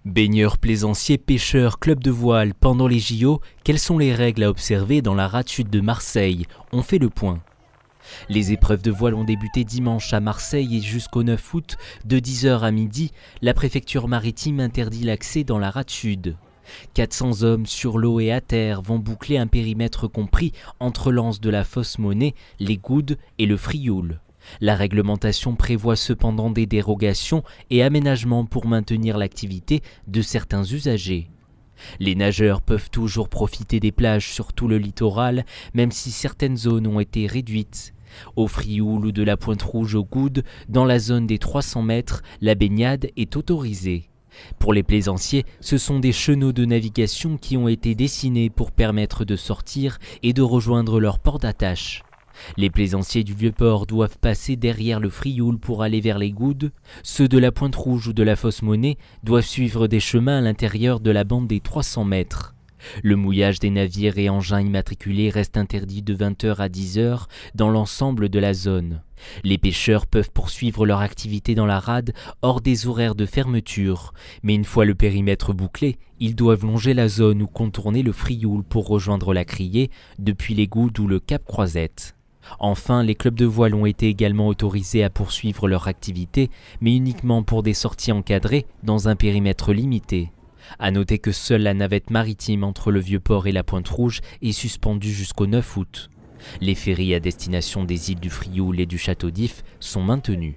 Baigneurs, plaisanciers, pêcheurs, club de voile, pendant les JO, quelles sont les règles à observer dans la rade sud de Marseille? On fait le point. Les épreuves de voile ont débuté dimanche à Marseille et jusqu'au 9 août, de 10h à midi, la préfecture maritime interdit l'accès dans la rade sud. 400 hommes sur l'eau et à terre vont boucler un périmètre compris entre l'anse de la Fosse Monnaie, les Goudes et le Frioul. La réglementation prévoit cependant des dérogations et aménagements pour maintenir l'activité de certains usagers. Les nageurs peuvent toujours profiter des plages sur tout le littoral, même si certaines zones ont été réduites. Au Frioul ou de la Pointe-Rouge aux Goudes, dans la zone des 300 mètres, la baignade est autorisée. Pour les plaisanciers, ce sont des chenaux de navigation qui ont été dessinés pour permettre de sortir et de rejoindre leur port d'attache. Les plaisanciers du Vieux-Port doivent passer derrière le Frioul pour aller vers les Goudes. Ceux de la Pointe-Rouge ou de la Fosse Monnaie doivent suivre des chemins à l'intérieur de la bande des 300 mètres. Le mouillage des navires et engins immatriculés reste interdit de 20h à 10h dans l'ensemble de la zone. Les pêcheurs peuvent poursuivre leur activité dans la rade hors des horaires de fermeture, mais une fois le périmètre bouclé, ils doivent longer la zone ou contourner le Frioul pour rejoindre la Criée depuis les Goudes ou le Cap Croisette. Enfin, les clubs de voile ont été également autorisés à poursuivre leur activité, mais uniquement pour des sorties encadrées dans un périmètre limité. À noter que seule la navette maritime entre le Vieux-Port et la Pointe-Rouge est suspendue jusqu'au 9 août. Les ferries à destination des îles du Frioul et du Château d'If sont maintenus.